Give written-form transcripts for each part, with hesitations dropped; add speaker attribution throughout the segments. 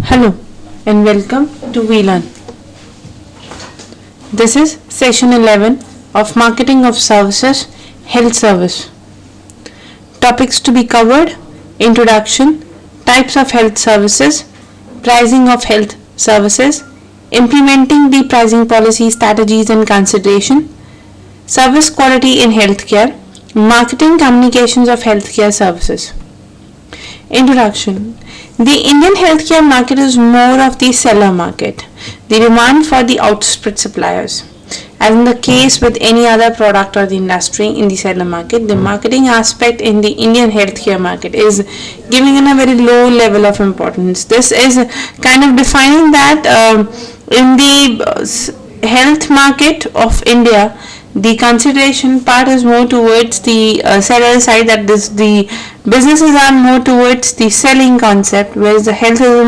Speaker 1: Hello and welcome to VLearn. This is session 11 of Marketing of Services, Health Service. Topics to be covered: Introduction, Types of Health Services, Pricing of Health Services, Implementing the Pricing Policy Strategies and Consideration, Service Quality in Healthcare, Marketing Communications of Healthcare Services. Introduction. The Indian healthcare market is more of the seller market, the demand for the outspread suppliers. As in the case with any other product or the industry in the seller market, the marketing aspect in the Indian healthcare market is giving in a very low level of importance. This is kind of defining that in the health market of India, the consideration part is more towards the seller side, that the businesses are more towards the selling concept, whereas the health is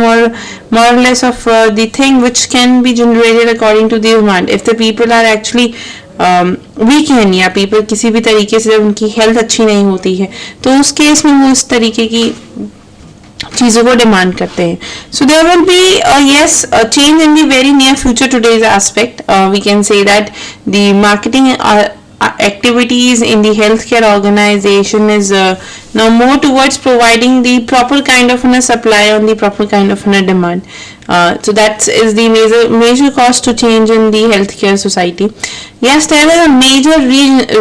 Speaker 1: more or less of the thing which can be generated according to the demand. If the people are actually weak हैं या people किसी भी तरीके से उनकी health अच्छी नहीं होती है, तो उस केस में वो उस तरीके की चीज़ों को डिमांड करते हैं. So there will be a change in the very near future. Today's aspect, we can say that the marketing activities in the healthcare organization is now more towards providing the proper kind of supply on the proper kind of demand. So that is the major cause to change in the healthcare society. Yes, there are major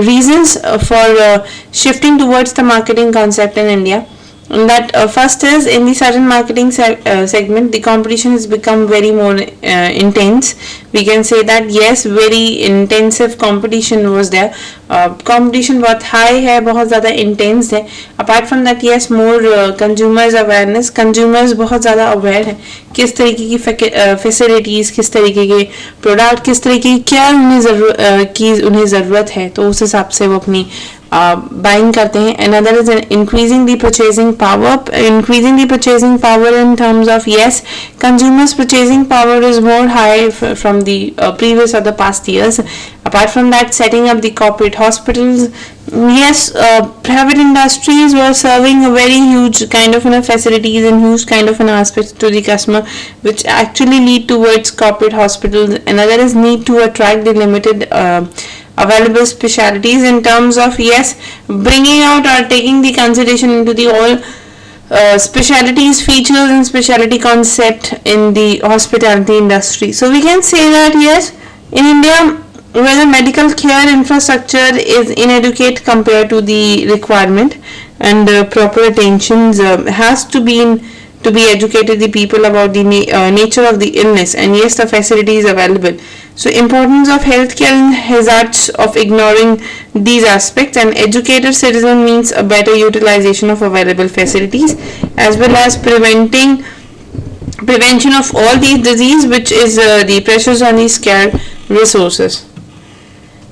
Speaker 1: reasons for shifting towards the marketing concept in India. And that first is, in the certain marketing segment, the competition has become very more intense. We can say that yes, very intensive competition was there. Competition बहुत high है, बहुत ज़्यादा intense है. Apart from that, yes, more consumers awareness. Consumers बहुत ज़्यादा aware है किस तरीके की facilities, किस तरीके के product, किस तरीके की क्या उन्हें ज़रूरत है, तो उस हिसाब से वो अपनी buying करते हैं. Another is increasing the purchasing power. Increasing the purchasing power in terms of, yes, consumers' purchasing power is more high from the previous or the past years. Apart from that, setting up the corporate hospitals. Yes, private industries were serving a very huge kind of facilities and huge kind of aspects to the customer, which actually lead towards corporate hospitals. Another is need to attract the limited available specialties in terms of, yes, bringing out or taking the consideration into the all specialties, features and specialty concept in the hospitality industry. So we can say that yes, in India, where the medical care infrastructure is inadequate compared to the requirement, and proper attention has to be educated the people about the nature of the illness, and yes, the facilities available. So importance of healthcare and hazards of ignoring these aspects. An educated citizen means a better utilization of available facilities, as well as prevention of all these disease, which is the pressures on the scarce resources.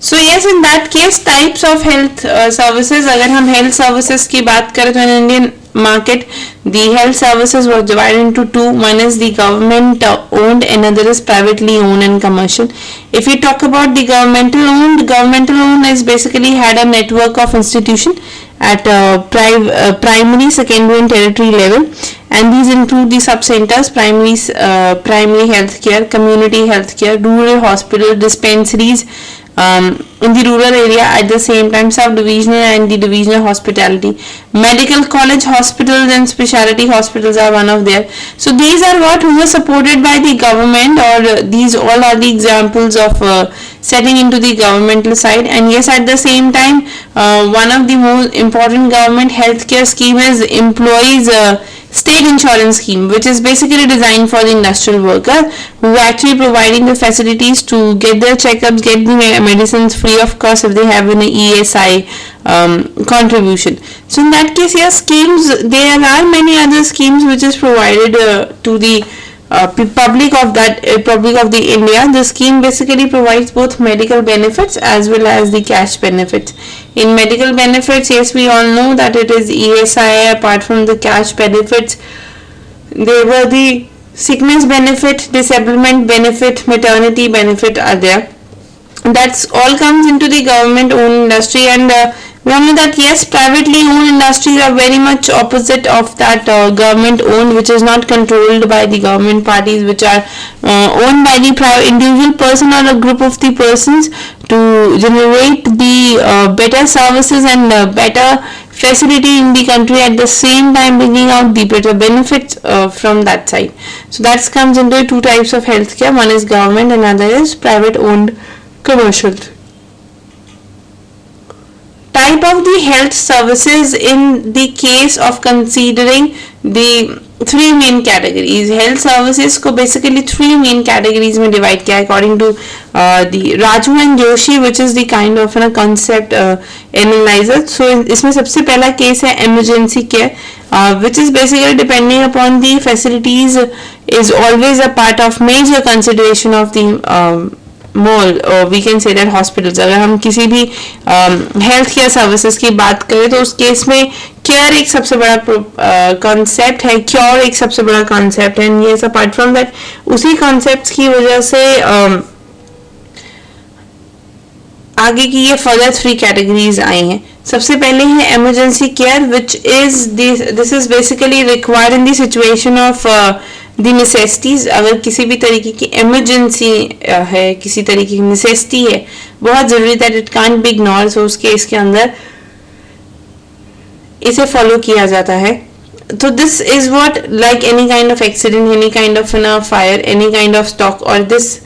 Speaker 1: So yes, in that case, types of health services. अगर हम health services की बात करें तो in Indian market, the health services were divided into two. One is the government owned, another is privately owned and commercial. If we talk about the governmental owned is basically had a network of institution at primary, secondary and tertiary level, and these include the sub-centers: primary healthcare, community healthcare, rural hospital, dispensaries in the rural area, at the same time sub-divisional and the divisional hospitality. Medical college hospitals and specialty hospitals are one of there. So these are who were supported by the government, or these all are the examples of setting into the governmental side. And yes, at the same time, one of the most important government healthcare scheme is employees state insurance scheme, which is basically designed for the industrial worker who are actually providing the facilities to get their checkups, get the medicines free of cost if they have an ESI contribution. So in that case, yes, schemes, there are many other schemes which is provided to the public of the India. The scheme basically provides both medical benefits as well as the cash benefits. In medical benefits, yes, we all know that it is ESI. Apart from the cash benefits, there were the sickness benefit, disablement benefit, maternity benefit are there. That's all comes into the government owned industry, and We all know that yes, privately owned industries are very much opposite of that government owned, which is not controlled by the government parties, which are owned by the private individual person or a group of the persons to generate the better services and better facility in the country, at the same time bringing out the better benefits from that side. So that comes into two types of healthcare. One is government and another is private owned commercial. Type of the health services in the case of considering the three main categories. Health services को basically three main categories में divide किया according to the Raju and Joshi, which is the kind of a concept analyzer. So इसमें सबसे पहला case है emergency care, which is basically depending upon the facilities is always a part of major consideration of the more we can say that hospitals. अगर हम किसी भी health care services की बात करें तो उस केस में केयर एक सबसे बड़ा कॉन्सेप्ट है, क्योर एक सबसे बड़ा कॉन्सेप्ट है, एंड ये अपार्ट फ्रॉम दैट उसी कॉन्सेप्ट की वजह से आगे की ये फर्दर थ्री कैटेगरीज आई हैं. सबसे पहले है emergency care, which is this is basically required in the situation of the necessities. अगर किसी भी तरीके की इमरजेंसी है, किसी तरीके की नेसेसिटी है, बहुत जरूरी that it can't be ignore, so उस केस के अंदर इसे फॉलो किया जाता है. तो this is what like any kind of accident, any kind of fire, any kind of stock, और this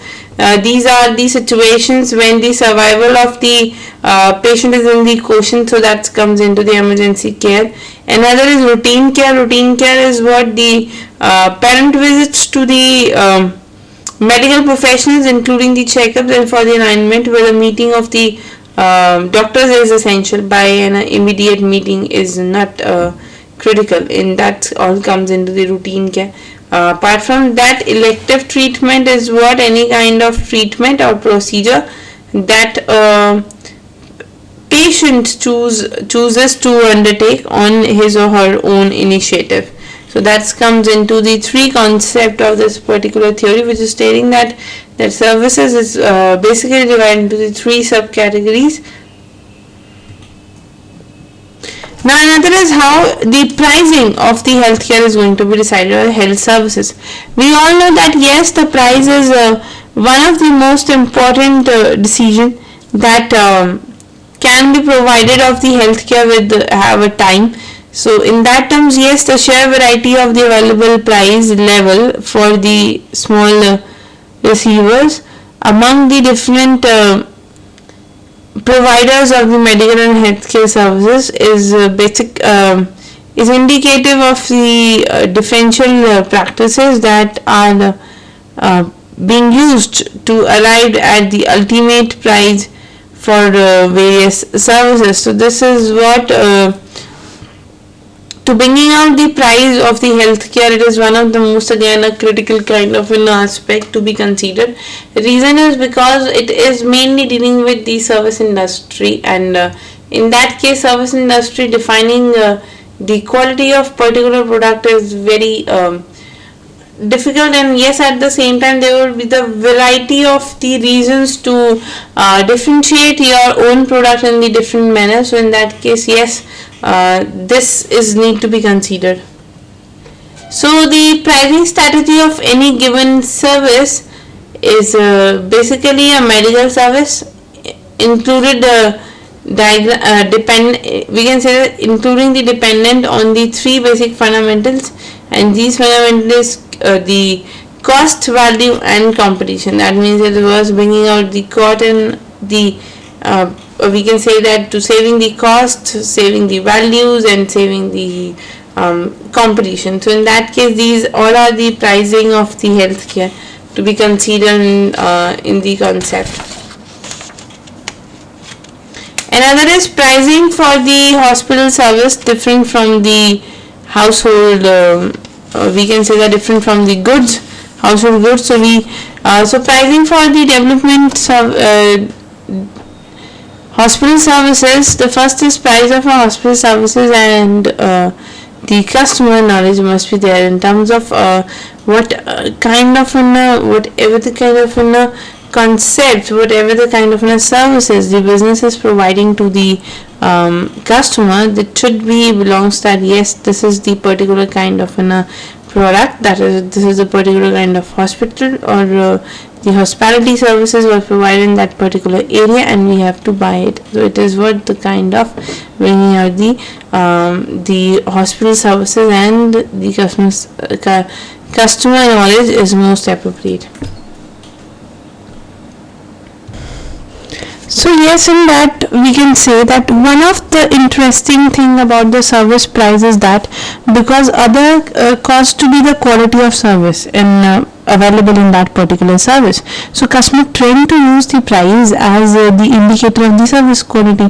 Speaker 1: these are the situations when the survival of the patient is in the question, so that comes into the emergency care. Another is routine care. Routine care is what the parent visits to the medical professionals, including the checkups and for the alignment, where the meeting of the doctors is essential. By an immediate meeting is not critical, and that all comes into the routine care. Apart from that, elective treatment is what any kind of treatment or procedure that patient chooses to undertake on his or her own initiative. So that comes into the three concept of this particular theory, which is stating that services is basically divided into the three subcategories. Now another is how the pricing of the healthcare is going to be decided, or health services. We all know that yes, the price is one of the most important decision that can be provided of the healthcare with have a time. So in that terms, yes, the sheer variety of the available price level for the small receivers among the different providers of the medical and healthcare services is is indicative of the differential practices that are being used to arrive at the ultimate price for various services. So this is what to bringing out the price of the healthcare, it is one of the most again a critical kind of an aspect to be considered. The reason is because it is mainly dealing with the service industry, and in that case service industry defining the quality of particular product is very difficult, and yes, at the same time there will be the variety of the reasons to differentiate your own product in the different manner. So in that case, yes, this is need to be considered. So the pricing strategy of any given service is basically a medical service included we can say that including the dependent on the three basic fundamentals, and these fundamentals the cost, value and competition. That means it was bringing out the cost and the we can say that to saving the cost, saving the values and saving the competition. So in that case, these all are the pricing of the healthcare to be considered in the concept. Another is pricing for the hospital service, different from the household we can say that different from the goods, household goods. So so pricing for the development hospital services, the first is price of a hospital services, and the customer knowledge must be there in terms of what kind of whatever the kind of concept, whatever the kind of services the business is providing to the customer, that should be belongs that yes, this is the particular kind of an product, that is this is a particular kind of hospital or the hospitality services were provided in that particular area and we have to buy it. So it is what the kind of bringing out the hospital services and the customer knowledge is most appropriate. So yes, in that we can say that one of the interesting thing about the service price is that because other costs to be the quality of service in available in that particular service. So customer tend to use the price as the indicator of the service quality.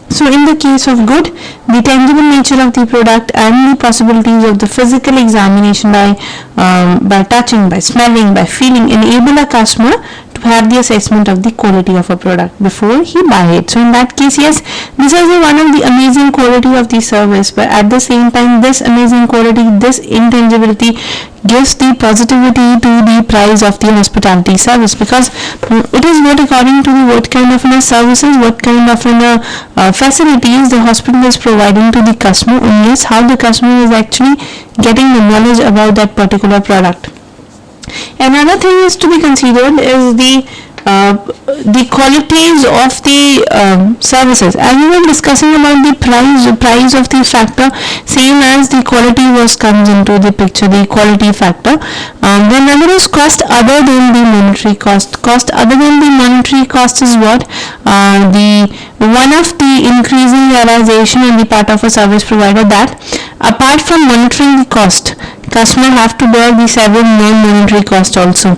Speaker 1: So in the case of good, the tangible nature of the product and the possibilities of the physical examination by touching, by smelling, by feeling enable a customer to have the assessment of the quality of a product before he buy it. So in that case, yes, this is one of the amazing quality of the service, but at the same time this amazing quality, this intangibility gives the positivity to the price of the hospitality service, because it is what according to what kind of services, what kind of facilities the hospital is providing to the customer, and yes, how the customer is actually getting the knowledge about that particular product. Another thing is to be considered is the qualities of the services. As we were discussing about the price of the factor, same as the quality comes into the picture, the quality factor. The another is cost other than the monetary cost. Cost other than the monetary cost is what? The one of the increasing realization on the part of a service provider that apart from monitoring the cost, customer have to bear the several non-monetary cost also.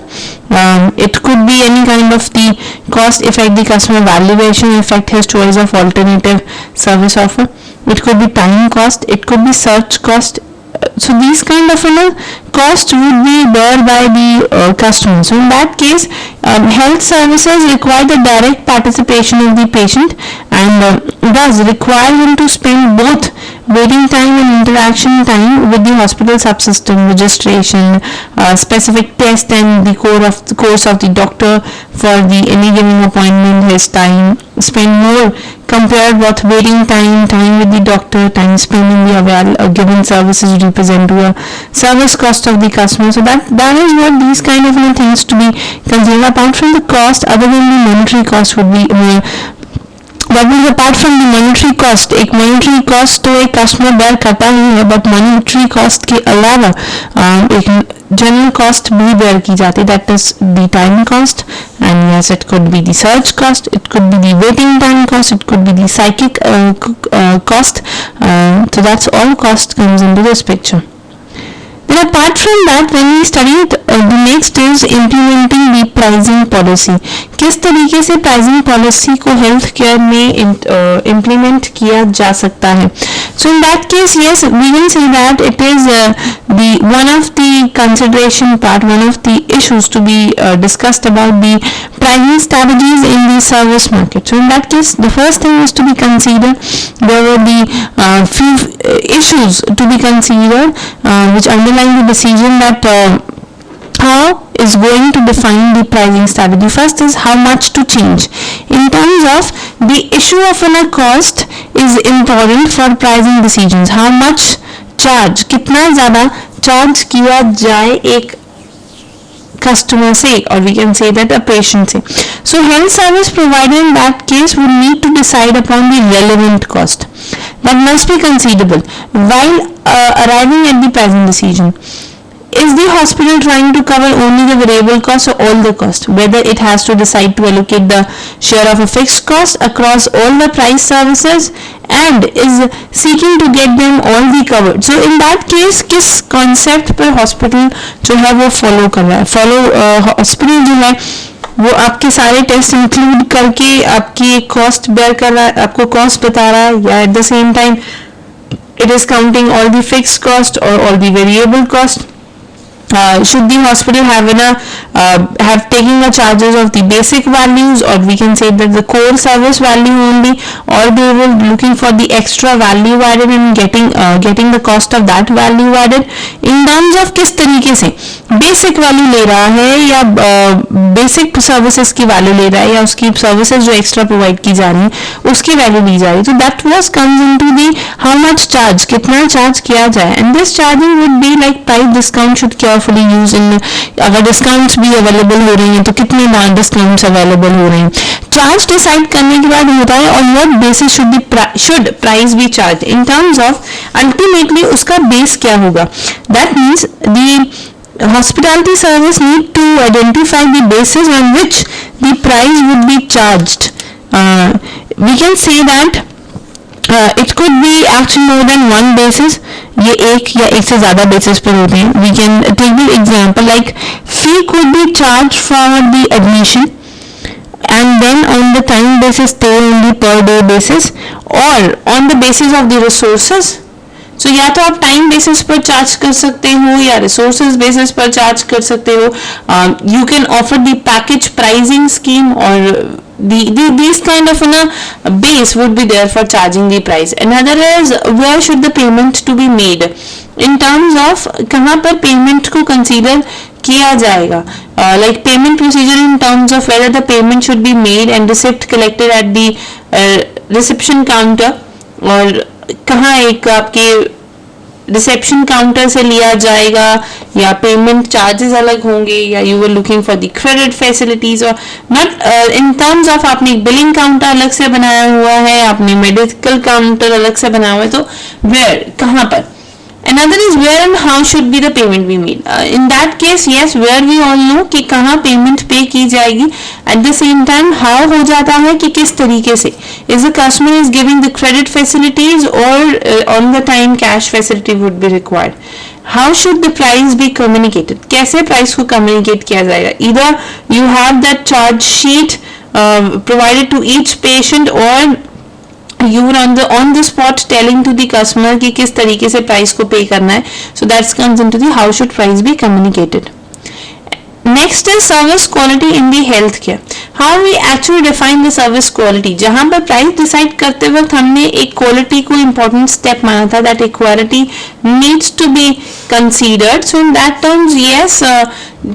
Speaker 1: It could be any kind of the cost affect the customer valuation, affect his choice of alternative service offer. It could be time cost, it could be search cost. So these kind of cost would be borne by the customer. So in that case, health services require the direct participation of the patient and thus require him to spend both waiting time and interaction time with the hospital subsystem, registration, specific test and the course of the doctor for the any given appointment, his time spend more compared with waiting time with the doctor, time spent in the given services represent to a service cost of the customer. So that is what these kind of things to be considered. Apart from the cost, other than the monetary cost would be that means apart from the monetary cost, एक monetary cost तो एक customer bear करता ही है, but monetary cost के अलावा एक general cost भी bear की जाती है, that is the time cost, and yes, it could be the search cost, it could be the waiting time cost, it could be the psychic cost. So that's all cost comes into this picture. Then apart from that, when we studied the next is implementing the pricing policy. किस तरीके से pricing policy को health care में implement किया जा सकता है. So in that case, yes, we will say that it is the one of the consideration part, one of the issues to be discussed about the pricing strategies in the service market. So in that case, the first thing is to be considered. There will be few issues to be considered which underline the decision that how is going to define the pricing strategy. First is how much to change. In terms of the issue of a cost is important for pricing decisions. How much charge, कितना ज़्यादा charge किया जाए एक customer से, or we can say that a patient से. So health service provider in that case would need to decide upon the relevant cost that must be considerable while arriving at the pricing decision. Is the hospital trying to cover only the variable cost or all the cost? Whether it has to decide to allocate the share of a fixed cost across all the price services and is seeking to get them all the covered. So in that case, किस concept पर hospital जो है वो follow कर रहा है? Hospital जो है वो आपके सारे टेस्ट इंक्लूड करके आपकी कॉस्ट बेयर कर रहा है, आपको कॉस्ट बता रहा है, या eight the same time it is counting all the fixed cost or all the variable cost. should the hospital have taken the charges of the basic values, or we can say that the core service value only, or they were looking for the extra value added and getting the cost of that value added, in terms of किस तरीके से basic value ले रहा है या basic services की value ले रहा है या उसकी सर्विसेज जो एक्स्ट्रा प्रोवाइड की जा रही है उसकी वैल्यू ली जा रही है. तो that was comes into the how much charge, कितना चार्ज किया जाए. And this charging would be like price discount should carefully use in. अगर डिस्काउंट्स भी अवेलेबल हो रही हैं तो कितने डिस्काउंट्स अवेलेबल हो रहे हैं. चार्ज डिसाइड करने के बाद होता है on what basis should price B charge in terms of ultimately उसका बेस क्या होगा. That means the hospitality service need to identify the basis on which the price would be charged. We can say that it could be actually more than one basis. ये एक या एक से ज़्यादा basis पर होते हैं. We can take the example like fee could be charged for the admission, and then on the time basis stay on the per day basis, or on the basis of the resources. So या तो आप time basis पर charge कर सकते हो या resources basis पर charge कर सकते हो. You can offer the package pricing scheme, और these kind of base would be there for charging the price. Another is where should the payment to be made, in terms of कहाँ पर payment को consider किया जाएगा. Like payment procedure in terms of whether the payment should be made and receipt collected at the reception counter, और कहाँ एक आपके reception counter से लिया जाएगा या पेमेंट चार्जेस अलग होंगे, या you were looking for the credit facilities, और नॉट इन टर्म्स ऑफ आपने बिलिंग काउंटर अलग से बनाया हुआ है, आपने मेडिकल काउंटर अलग से बनाया हुआ है. तो वेयर कहाँ पर. Another is where and how should be the payment be made. In that case, yes, where we all know कि कहाँ payment pay की जाएगी. At the same time, how हो जाता है कि किस तरीके से. Is the customer is giving the credit facilities or on the time cash facility would be required. How should the price be communicated? कैसे price को communicate किया जाएगा. Either you have that charge sheet provided to each patient, or you were on the spot telling to the customer कि किस तरीके से price को पे करना है. So that comes into the how should price be communicated. Next is service quality in the healthcare. How we actually define the service quality. जहाँ पर प्राइस डिसाइड करते वक्त हमने एक क्वालिटी को important step माना था, that equality needs to be considered. So in that terms, yes,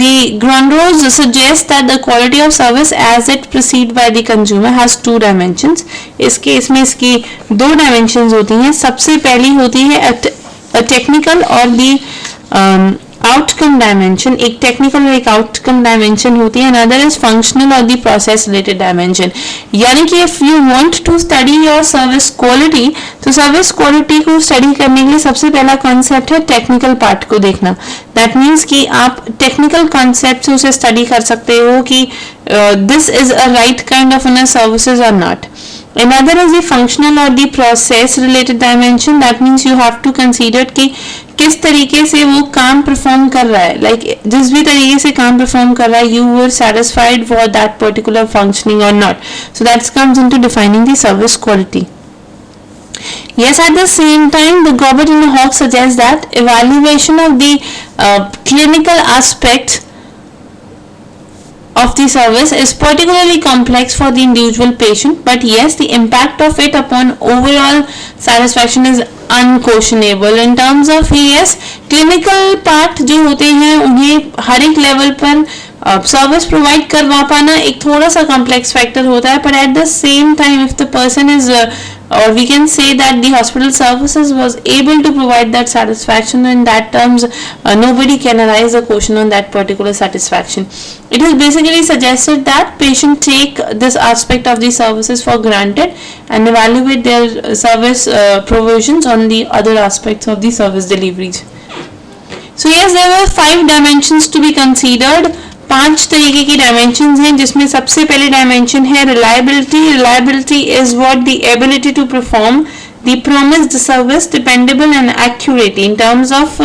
Speaker 1: the Grundrose suggests that the quality of service as it perceived by the consumer has two dimensions. इस case में इसकी दो dimensions होती हैं. सबसे पहली होती है technical और the आउटकम डायमेंशन. एक टेक्निकल और एक आउटकम डायमेंशन होती है. अनदर इज फंक्शनल और द प्रोसेस रिलेटेड डायमेंशन. यानी कि if you want to study your service quality, तो सर्विस क्वालिटी को स्टडी करने के लिए सबसे पहला कॉन्सेप्ट है टेक्निकल पार्ट को देखना. दैट मीन्स कि आप टेक्निकल कॉन्सेप्ट से उसे स्टडी कर सकते हो कि this is a right kind of services और not. Another is the functional or the process related dimension. That means you have to consider कि किस तरीके से वो काम परफॉर्म कर रहा है. Like जिस भी तरीके से काम परफॉर्म कर रहा है, you were satisfied for that particular functioning or not. So that comes into defining the service quality. Yes, at the same time, the Gobert and Hawke suggests that evaluation of the clinical aspects of the service is particularly complex for the individual patient, but yes, the impact of it upon overall satisfaction is unquestionable. In terms of yes, clinical part जो होते हैं उन्हें हर एक level पर service provide करवा पाना एक थोड़ा सा कॉम्प्लेक्स फैक्टर होता है, but at the same time if the person is or we can say that the hospital services was able to provide that satisfaction, in that terms nobody can arise a question on that particular satisfaction. It is basically suggested that patient take this aspect of the services for granted and evaluate their service provisions on the other aspects of the service deliveries. So yes, there were 5 dimensions to be considered. 5 तरीके की dimensions हैं, जिसमें सबसे पहले dimension है reliability. Reliability is what the ability to perform the promised service dependable and accurate. In terms of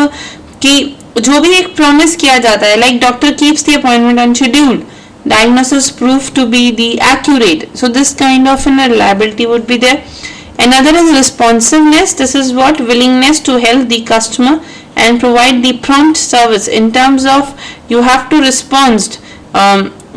Speaker 1: कि जो भी एक प्रॉमिस किया जाता है, like doctor keeps the appointment on schedule, diagnosis proved to be the accurate. So this kind of reliability would be there. Another is responsiveness. This is what willingness to help the customer and provide the prompt service in terms of you have to respond.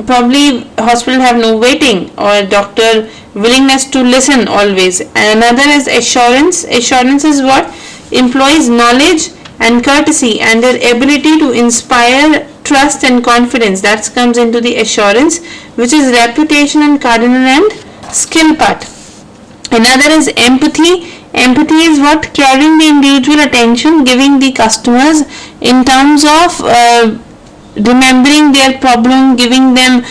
Speaker 1: Probably hospital have no waiting or doctor willingness to listen always. And another is assurance. Assurance is what? Employees knowledge and courtesy and their ability to inspire trust and confidence. That comes into the assurance, which is reputation and cardinal and skill part. Another is empathy. Empathy is what? Caring the individual attention, giving the customers in terms of remembering their problem, giving them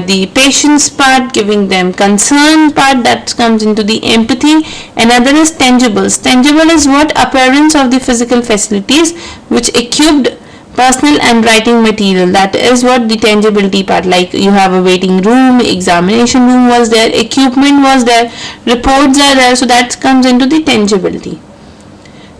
Speaker 1: the patience part, giving them concern part. That comes into the empathy. Another is tangibles. Tangible is what? Appearance of the physical facilities which equipped personal and writing material. That is what the tangibility part, like you have a waiting room, examination room was there, equipment was there, reports are there, so that comes into the tangibility.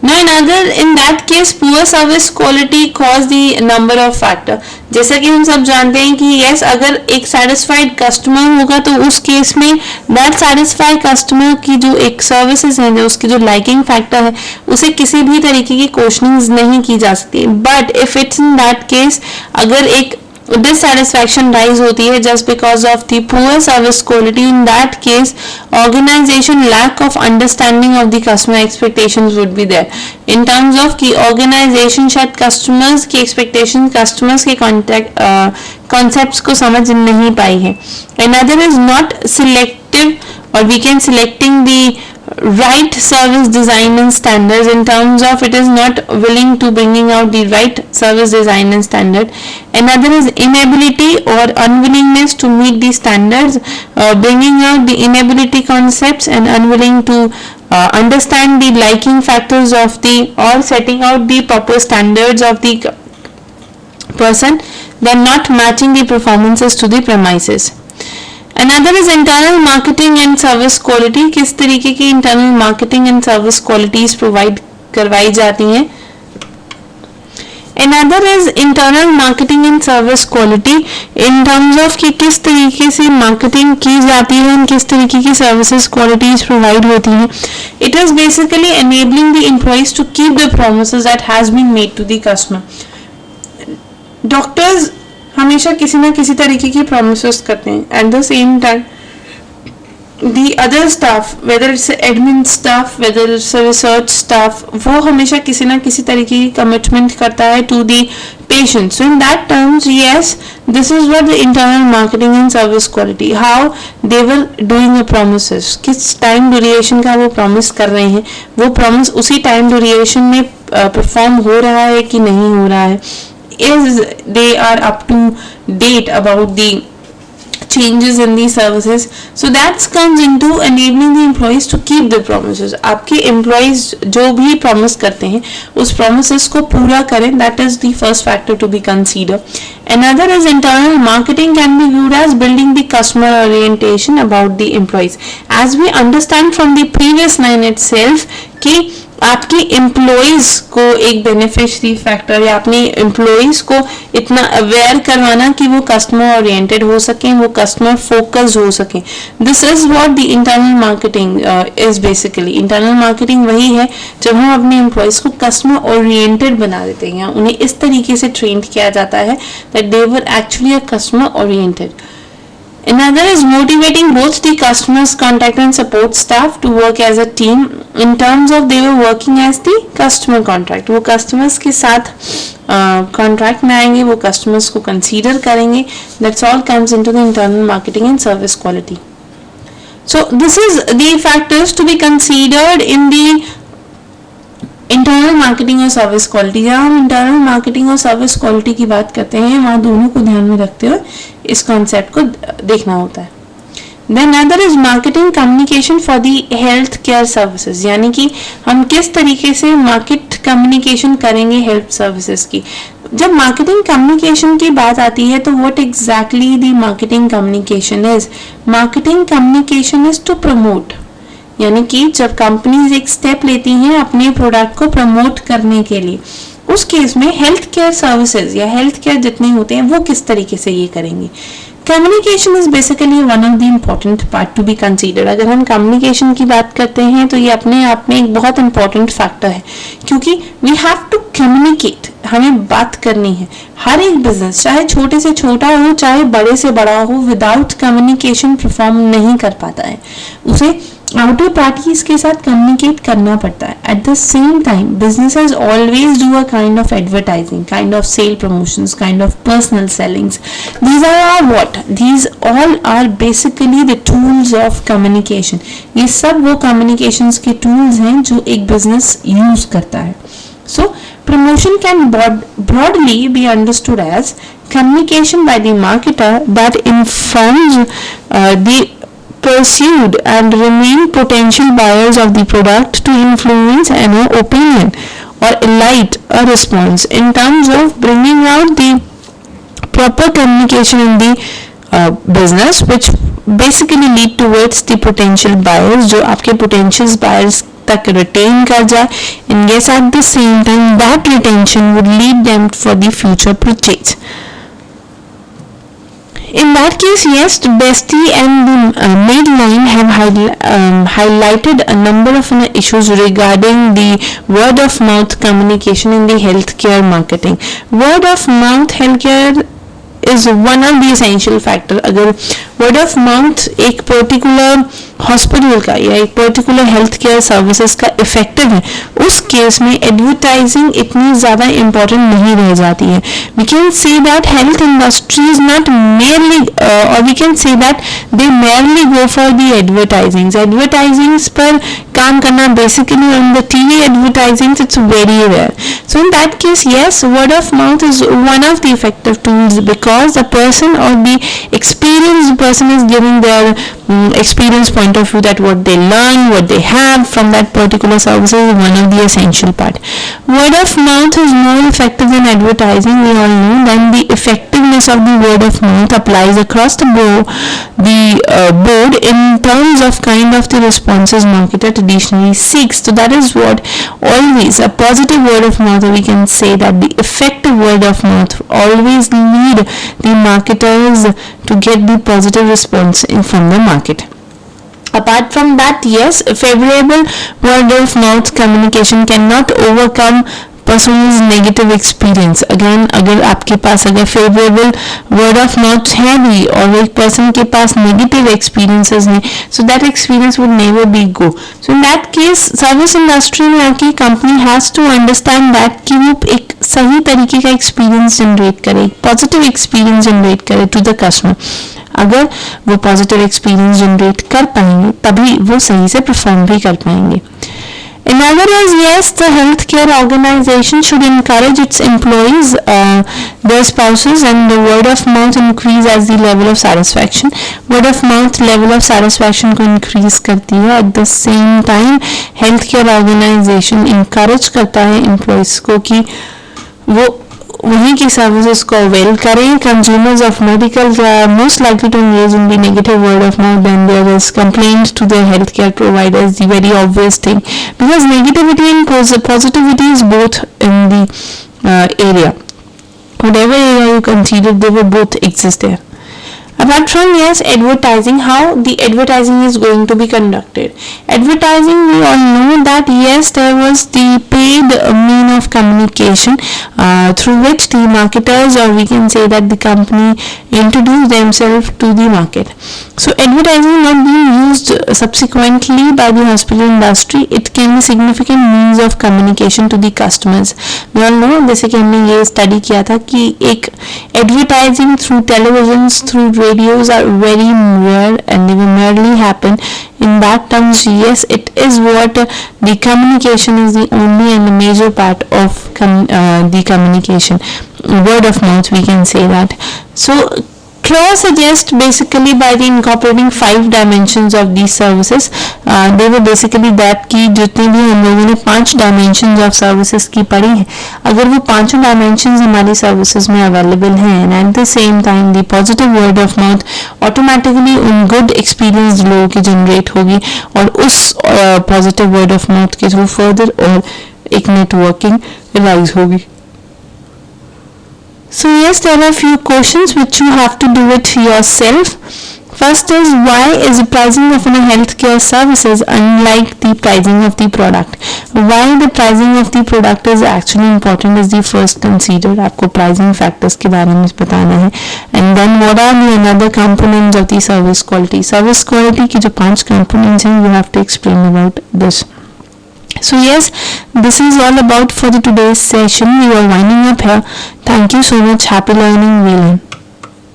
Speaker 1: Now in that case poor service quality cause the number of factor. जैसा कि हम सब जानते हैं कि yes, अगर एक satisfied customer होगा तो उस केस में that satisfied customer की जो एक services है, जो उसकी जो liking factor है, उसे किसी भी तरीके की questionings नहीं की जा सकती. But if it's in that case, अगर एक dissatisfaction rise होती है just because of the poor service quality, in that case organization lack of understanding of the customer expectations would be there in terms of कि organization शायद customers की expectation, customers के concepts को समझ नहीं पाई है. Another is not selective, or we can selecting the right service design and standards in terms of it is not willing to bringing out the right service design and standard. Another is inability or unwillingness to meet the standards, bringing out the inability concepts and unwilling to understand the liking factors of the, or setting out the proper standards of the person, then not matching the performances to the premises. Another is internal marketing and service quality. किस तरीके की internal marketing and service qualities provide करवाई जाती हैं. Another is internal marketing and service quality in terms of कि किस तरीके से marketing की जाती है और किस तरीके की services qualities provide होती हैं. It is basically enabling the employees to keep the promises that has been made to the customer. Doctors हमेशा किसी ना किसी तरीके की promises करते हैं. At the same time, the other staff, whether it's admin staff, whether it's a research staff, वो हमेशा किसी ना किसी तरीके की commitment करता है to the patient. So in that terms, yes, this is what the internal marketing and service quality, how they were doing the promises, किस time duration का वो promise कर रहे हैं, वो promise उसी time duration में perform हो रहा है कि नहीं हो रहा है, is they are up to date about the changes in the services. So that comes into enabling the employees to keep the promises. आपके employees जो भी promise करते हैं उस promises को पूरा करें. That is the first factor to be considered. Another is internal marketing can be viewed as building the customer orientation about the employees. As we understand from the previous line itself कि आपकी employees को एक beneficiary factor या अपनी employees को इतना aware करवाना कि वो कस्टमर ओरिएंटेड हो सकें, वो कस्टमर फोकस्ड हो सकें. This is what the internal marketing is basically. Internal marketing वही है जब हम अपने एम्प्लॉइज को कस्टमर ओरिएंटेड बना देते हैं, उन्हें इस तरीके से ट्रेन किया जाता है that they were actually a customer oriented. Another is motivating both the customers, contact and support staff to work as a team in terms of they were working as the customer contract. वो customers के साथ contract में आएंगे, वो customers को consider करेंगे. That's all comes into the internal marketing and service quality. So this is the factors to be considered in the internal marketing और service quality. जहाँ हम इंटरनल मार्केटिंग और सर्विस क्वालिटी की बात करते हैं वहाँ दोनों को ध्यान में रखते हुए इस कॉन्सेप्ट को देखना होता है. Then other is marketing communication for the health care services, यानी कि हम किस तरीके से मार्केट कम्युनिकेशन करेंगे हेल्थ सर्विसेज की. जब मार्केटिंग कम्युनिकेशन की बात आती है तो what exactly the marketing communication is. Marketing communication is to promote, यानी कि जब कंपनीज एक स्टेप लेती हैं अपने प्रोडक्ट को प्रमोट करने के लिए, उस केस में हेल्थ केयर सर्विसेज या हेल्थ केयर जितने होते हैं वो किस तरीके से ये करेंगे. Communication is basically one of the important part to be considered. अगर हम कम्युनिकेशन की बात करते हैं तो ये अपने आप में एक बहुत इंपॉर्टेंट फैक्टर है, क्योंकि वी हैव टू कम्युनिकेट, हमें बात करनी है. हर एक बिजनेस चाहे छोटे से छोटा हो चाहे बड़े से बड़ा हो, विदाउट कम्युनिकेशन परफॉर्म नहीं कर पाता है. उसे आउटर पार्टीज के साथ कम्युनिकेट करना पड़ता है. At the same time businesses always do a kind of advertising, kind of sale promotions, kind of personal sellings. these are all what these all are basically the tools of communication. ये सब वो communications के tools हैं जो एक business use करता है. So promotion can broadly be understood as communication by the marketer that informs the pursued and remain potential buyers of the product to influence an opinion or elicit a response in terms of bringing out the proper communication in the business, which basically lead towards the potential buyers, जो आपके potential buyers तक retain कर जाए, and yes at the same time that retention would lead them for the future purchase. In that case, yes, Bestie and the Madeline have highlighted a number of issues regarding the word of mouth communication in the healthcare marketing. Word of mouth healthcare is one of the essential factor. अगर word of mouth एक particular hospital का या एक particular health care services का effective है, उस case में advertising इतनी ज़्यादा इम्पोर्टेंट नहीं रह जाती है. We can say that health industry is not merely और we can say that they merely go for the advertisings पर काम करना basically on the TV advertisings it's very rare. So in that case yes, word of mouth is one of the effective tools because the person और the experienced person is giving their experience point of view, that what they learn, what they have from that particular service is one of the essential part. Word of mouth is more effective than advertising, we all know. Then the effectiveness of the word of mouth applies across the board in terms of kind of the responses marketer traditionally seeks. So that is what always a positive word of mouth, or we can say that the effective word of mouth always lead the marketers to get the positive response from the market. Apart from that, yes, favorable word of mouth communication cannot overcome person's negative experience. Again, अगर आपके पास अगर favorable word of mouth है भी और एक person के पास negative experiences हैं, so that experience would never be go. So in that case, service industry में आके company has to understand that कि वो एक सही तरीके का experience generate करे, positive experience generate करे to the customer. अगर वो पॉजिटिव एक्सपीरियंस जनरेट कर पाएंगे तभी वो सही से परफॉर्म भी कर पाएंगे. In other words, yes, the healthcare organization should encourage its employees, their spouses, and the word of mouth increase as the level of satisfaction. Word of mouth level of satisfaction को increase करती है. At the same time, healthcare organization encourage करता है employees को कि वो वहीं की सर्विसेज को अवेल करें. Consumers of medical are most likely to engage in the negative word of mouth then there is complaints to the health care providers. The very obvious thing, because negativity and positivity is both in the area. Whatever area you consider, they will both exist there. Apart from yes, advertising, how the advertising is going to be conducted. Advertising, we all know that yes, there was the paid mean of communication through which the marketers, or we can say that the company, introduce themselves to the market. So advertising not being used subsequently by the hospital industry, it can be significant means of communication to the customers. We all know, जैसे कि हमने ये study किया था कि एक advertising through televisions, through radios are very rare and they will merely happen. In that terms, yes, it is what the communication is the only and the major part of the communication. Word of mouth, we can say that. So Clause suggests basically by the incorporating 5 dimensions of these services, they were basically that कि जितने भी हम लोगों ने 5 dimensions of services की पढ़ी है, अगर वो 5 dimensions हमारी services में available हैं and at the same time the positive word of mouth automatically उन good experience लोगों की generate होगी और उस positive word of mouth के through further और एक networking rise होगी. So yes, there are few questions which you have to do it yourself. First is, why is the pricing of healthcare services unlike the pricing of the product? Why the pricing of the product is actually important is the first considered. आपको pricing factors के बारे में बताना है. And then what are the another components of the service quality? Service quality की जो 5 components हैं, you have to explain about this. So yes, this is all about for the today's session. We are winding up here. Thank you so much. Happy learning. We learn.